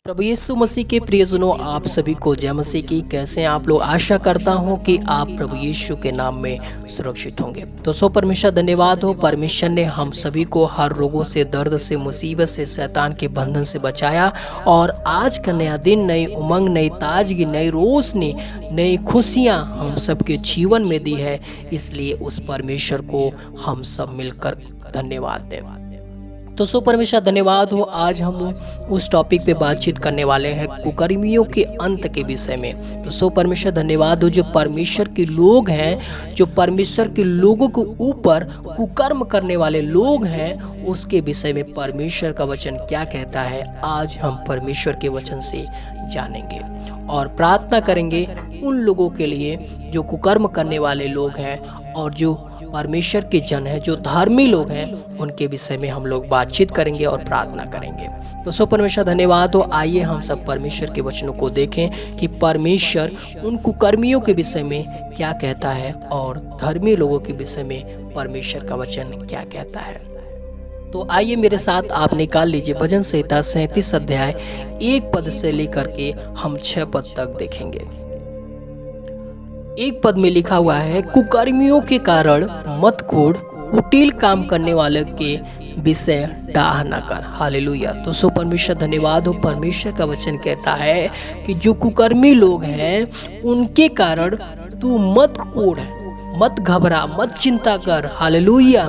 प्रभु यीशु मसीह के प्रियजनों, आप सभी को जय मसीह की। कैसे हैं आप लोग? आशा करता हूं कि आप प्रभु यीशु के नाम में सुरक्षित होंगे। तो परमेश्वर धन्यवाद हो, परमेश्वर ने हम सभी को हर रोगों से, दर्द से, मुसीबत से, शैतान के बंधन से बचाया। और आज का नया दिन, नई उमंग, नई ताजगी, नई रोशनी, नई खुशियां हम सबके जीवन में दी है। इसलिए उस परमेश्वर को हम सब मिलकर धन्यवाद दें। तो परमेश्वर धन्यवाद हो। आज हम उस टॉपिक पे बातचीत करने वाले हैं, कुकर्मियों के अंत के विषय में। तो परमेश्वर धन्यवाद हो, जो परमेश्वर के लोग हैं, जो परमेश्वर के लोगों के ऊपर कुकर्म करने वाले लोग हैं, उसके विषय में परमेश्वर का वचन क्या कहता है, आज हम परमेश्वर के वचन से जानेंगे और प्रार्थना करेंगे उन लोगों के लिए जो कुकर्म करने वाले लोग हैं और जो परमेश्वर के जन हैं, जो धर्मी लोग हैं, उनके विषय में हम लोग बातचीत करेंगे और प्रार्थना करेंगे। तो परमेश्वर धन्यवाद हो। आइए हम सब परमेश्वर के वचनों को देखें कि परमेश्वर उन कुकर्मियों के विषय में क्या कहता है और धर्मी लोगों के विषय में परमेश्वर का वचन क्या कहता है। तो आइए मेरे साथ आप निकाल लीजिए भजन संहिता 37 अध्याय 1 पद से लेकर के हम 6 पद तक देखेंगे। 1 पद में लिखा हुआ है, कुकर्मियों के कारण मत कोड़, कुटिल काम करने वाले के विषय डाह न कर। हालेलुया। तो परमेश्वर धन्यवाद हो। परमेश्वर का वचन कहता है कि जो कुकर्मी लोग हैं उनके कारण तू मत कोड़, मत घबरा, मत चिंता कर। हालेलुया।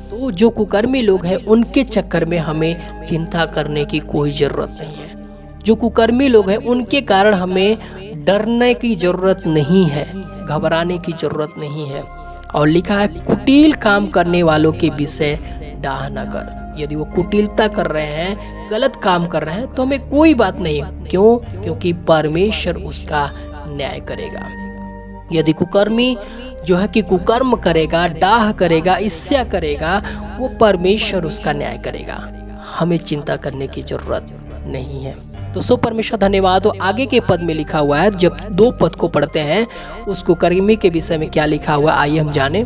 तो जो कुकर्मी लोग हैं उनके चक्कर में हमें चिंता करने की कोई जरूरत नहीं है। जो कुकर्मी लोग हैं उनके कारण हमें डरने की जरूरत नहीं है, घबराने की जरूरत नहीं है। और लिखा है, कुटिल काम करने वालों के विषय डाह न कर। यदि वो कुटिलता कर रहे हैं, गलत काम कर रहे हैं, तो हमें कोई बात नहीं। क्यों? क्योंकि परमेश्वर उसका न्याय करेगा। यदि कुकर्मी जो है कि कुकर्म करेगा, डाह करेगा, ईर्ष्या करेगा, वो परमेश्वर उसका न्याय करेगा। हमें चिंता करने की जरूरत नहीं है। तो परमेश्वर धन्यवाद हो। आगे के पद में लिखा हुआ है, जब 2 पद को पढ़ते हैं, उस कुकर्मी के विषय में क्या लिखा हुआ है, आइए हम जाने।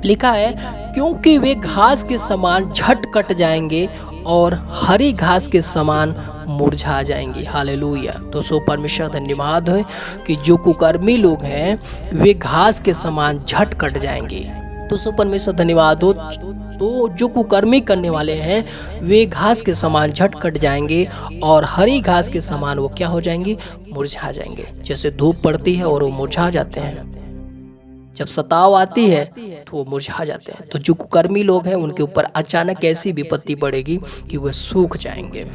लिखा है, क्योंकि वे घास के समान झट कट जाएंगे और हरी घास के समान मुरझा जाएंगे। हालेलुया। तो परमेश्वर धन्यवाद है कि जो कुकर्मी लोग हैं वे घास के समान झट कट जाएंगे। तो परमेश्वर धन्यवाद हो। तो जो कुकर्मी करने वाले हैं वे घास के समान झट कट जाएंगे और हरी घास के समान वो क्या हो जाएंगे, मुरझा जाएंगे। जैसे धूप पड़ती है और वो मुरझा जाते हैं, जब सताव आती है तो वो मुरझा जाते हैं। तो जो कुकर्मी लोग हैं उनके ऊपर अचानक ऐसी विपत्ति पड़ेगी कि वे सूख जाएंगे।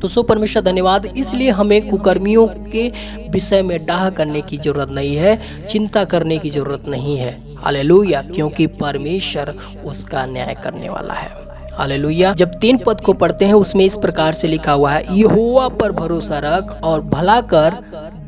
तो परमेश्वर धन्यवाद। इसलिए हमें कुकर्मियों के विषय में डाह करने की जरूरत नहीं है, चिंता करने की जरूरत नहीं है। हालेलुया। क्योंकि परमेश्वर उसका न्याय करने वाला है। हालेलुया। जब 3 पद को पढ़ते हैं उसमें इस प्रकार से लिखा हुआ है, यहोवा पर भरोसा रख और भला कर,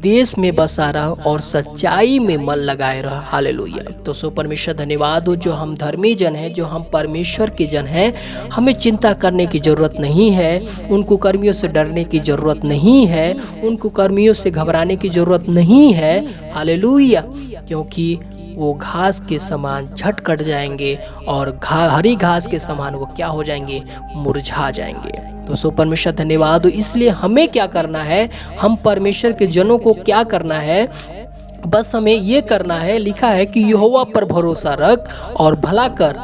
देश में बसा रह और सच्चाई में मन लगाए रह। हालेलुया। तो परमेश्वर धन्यवाद हो। जो हम धर्मी जन हैं, जो हम परमेश्वर के जन हैं, हमें चिंता करने की जरूरत नहीं है, उन कुकर्मियों से डरने की जरूरत नहीं है, उन कुकर्मियों से घबराने की जरूरत नहीं है। हालेलुया। क्योंकि वो घास के समान झट कट जाएंगे और हरी घास के समान वो क्या हो जाएंगे, मुरझा जाएंगे। तो परमेश्वर धन्यवाद हो। इसलिए हमें क्या करना है, हम परमेश्वर के जनों को क्या करना है, बस हमें ये करना है। लिखा है कि यहोवा पर भरोसा रख और भला कर,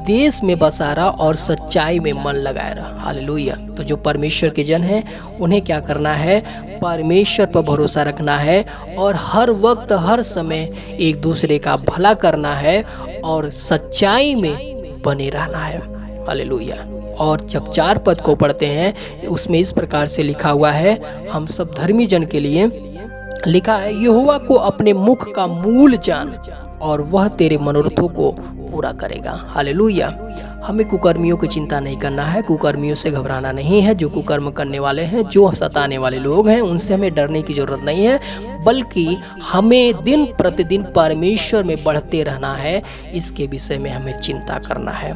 देश में बसा रहा और सच्चाई में मन लगाए रहा। हालेलुया। तो जो परमेश्वर के जन हैं उन्हें क्या करना है, परमेश्वर पर भरोसा रखना है और हर वक्त हर समय एक दूसरे का भला करना है और सच्चाई में बने रहना है। हालेलुया। और जब 4 पद को पढ़ते हैं उसमें इस प्रकार से लिखा हुआ है, हम सब धर्मी जन के लिए लिखा है, यहोवा को अपने मुख का मूल जान और वह तेरे मनोरथों को पूरा करेगा। हालेलुया। हमें कुकर्मियों की चिंता नहीं करना है, कुकर्मियों से घबराना नहीं है। जो कुकर्म करने वाले हैं, जो सताने वाले लोग हैं, उनसे हमें डरने की जरूरत नहीं है, बल्कि हमें दिन प्रतिदिन परमेश्वर में बढ़ते रहना है। इसके विषय में हमें चिंता करना है।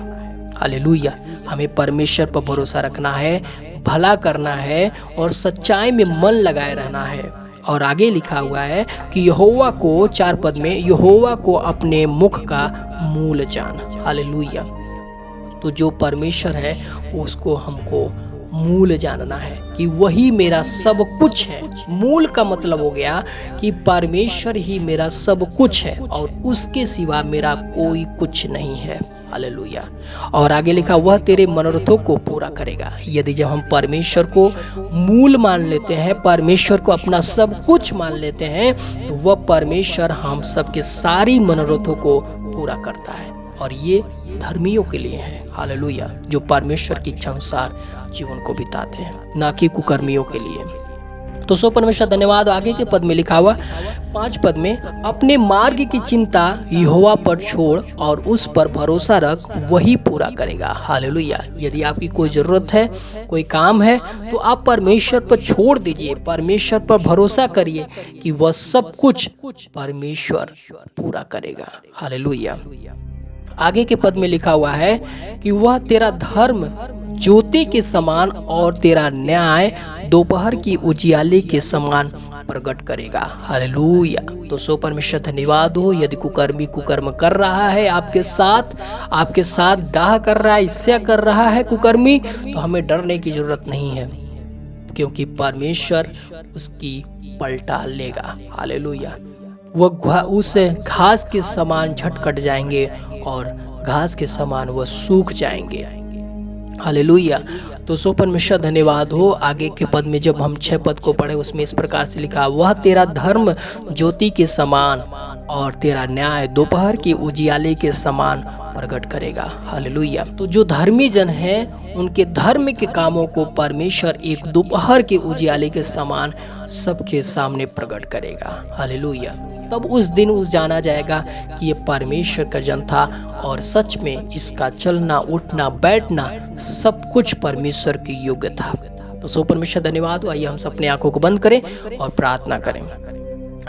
हालेलुया। हमें परमेश्वर पर भरोसा रखना है, भला करना है और सच्चाई में मन लगाए रहना है। और आगे लिखा हुआ है कि यहोवा को, 4 पद में, यहोवा को अपने मुख का मूल जान। हालेलुया। तो जो परमेश्वर है उसको हमको मूल जानना है कि वही मेरा सब कुछ है। मूल का मतलब हो गया कि परमेश्वर ही मेरा सब कुछ है और उसके सिवा मेरा कोई कुछ नहीं है। हालेलुया। और आगे लिखा, वह तेरे मनोरथों को पूरा करेगा। यदि जब हम परमेश्वर को मूल मान लेते हैं, परमेश्वर को अपना सब कुछ मान लेते हैं, तो वह परमेश्वर हम सबके सारी मनोरथों को पूरा करता है। और ये धर्मियों के लिए है, हालेलुया, जो परमेश्वर की इच्छा अनुसार जीवन को बिताते हैं, ना कि कुकर्मियों के लिए। तो सो परमेश्वर धन्यवाद। आगे के पद में लिखा हुआ 5 पद में, अपने मार्ग की चिंता यहोवा पर छोड़ और उस पर भरोसा रख, वही पूरा करेगा। हालेलुया। यदि आपकी कोई जरूरत है, कोई काम है, तो आप परमेश्वर पर छोड़ दीजिए, परमेश्वर पर भरोसा करिए कि वह सब कुछ परमेश्वर पूरा करेगा। हालेलुया। आगे के पद में लिखा हुआ है कि वह तेरा धर्म ज्योति के समान और तेरा न्याय दोपहर की उजियाले के समान प्रकट करेगा। हालेलुया। तो सो परमेश्वर धन्यवाद हो। यदि कुकर्मी कुकर्म कर रहा है आपके साथ डाह कर रहा है, इससे कर रहा है कुकर्मी, तो हमें डरने की जरूरत नहीं है, क्योंकि परमेश्वर उसकी पलटा लेगा। हालेलुया। वह उस घास के समान झटकट जाएंगे और घास के समान वह सूख जाएंगे। हालेलुया। तो सो परमेश्वर धन्यवाद हो। आगे के पद में जब हम 6 पद को पढ़े, उसमें इस प्रकार से लिखा, वह तेरा धर्म ज्योति के समान और तेरा न्याय दोपहर के उजियाले के समान प्रकट करेगा। हालेलुया। तो जो धर्मी जन हैं, उनके धर्म के कामों को परमेश्वर एक दोपहर के उजियाले के समान सबके सामने प्रकट करेगा। हालेलुया। तब उस दिन जाना जाएगा कि ये परमेश्वर का जन था और सच में इसका चलना, उठना, बैठना सब कुछ परमेश्वर की योग्य था। तो सो परमेश्वर धन्यवाद। आइए हम अपनी आंखों को बंद करें और प्रार्थना करें।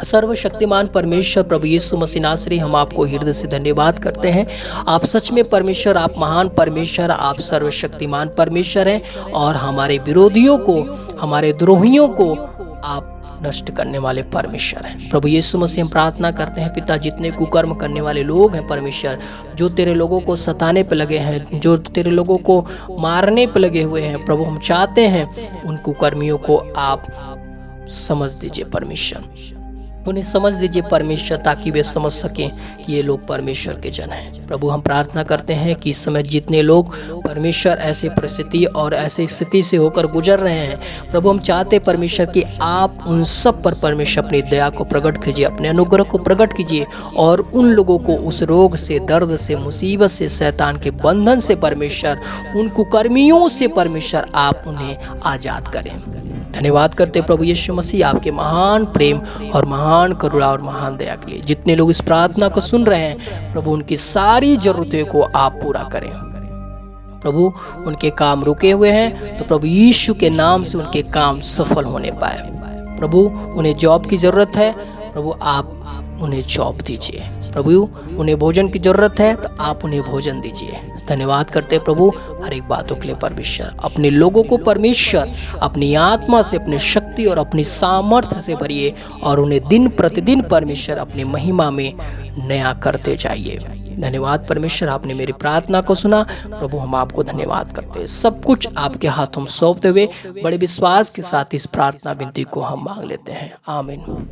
सर्वशक्तिमान परमेश्वर प्रभु यीशु मसीह नासरी, हम आपको हृदय से धन्यवाद करते हैं। आप सच में परमेश्वर, आप महान परमेश्वर, आप सर्वशक्तिमान परमेश्वर हैं और हमारे विरोधियों को, हमारे द्रोहियों को आप नष्ट करने वाले परमेश्वर हैं। प्रभु यीशु मसीह हम प्रार्थना करते हैं पिता, जितने कुकर्म करने वाले लोग हैं परमेश्वर, जो तेरे लोगों को सताने पे लगे हैं, जो तेरे लोगों को मारने पे लगे हुए हैं, प्रभु हम चाहते हैं उन कुकर्मियों को आप समझ दीजिए परमेश्वर, उन्हें समझ दीजिए परमेश्वर, ताकि वे समझ सकें कि ये लोग परमेश्वर के जन हैं। प्रभु हम प्रार्थना करते हैं कि इस समय जितने लोग परमेश्वर ऐसे परिस्थिति और ऐसी स्थिति से होकर गुजर रहे हैं, प्रभु हम चाहते परमेश्वर कि आप उन सब पर परमेश्वर अपनी दया को प्रकट कीजिए, अपने अनुग्रह को प्रकट कीजिए और उन लोगों को उस रोग से, दर्द से, मुसीबत से, शैतान के बंधन से परमेश्वर, उन कुकर्मियों से परमेश्वर आप उन्हें आजाद करें। धन्यवाद करते प्रभु यीशु मसीह आपके महान प्रेम और महान करुणा और महान दया के लिए। जितने लोग इस प्रार्थना को सुन रहे हैं प्रभु, उनकी सारी जरूरतों को आप पूरा करें। प्रभु उनके काम रुके हुए हैं तो प्रभु यीशु के नाम से उनके काम सफल होने पाए। प्रभु उन्हें जॉब की जरूरत है, प्रभु आप उन्हें जॉब दीजिए। प्रभु उन्हें भोजन की जरूरत है तो आप उन्हें भोजन दीजिए। धन्यवाद करते प्रभु हर एक बातों के लिए परमेश्वर। अपने लोगों को परमेश्वर अपनी आत्मा से, अपनी शक्ति और अपनी सामर्थ्य से भरिए और उन्हें दिन प्रतिदिन परमेश्वर अपनी महिमा में नया करते जाइए। धन्यवाद परमेश्वर, आपने मेरी प्रार्थना को सुना। प्रभु हम आपको धन्यवाद करते हैं। सब कुछ आपके हाथों में सौंपते हुए बड़े विश्वास के साथ इस प्रार्थना विनती को हम मांग लेते हैं। आमीन।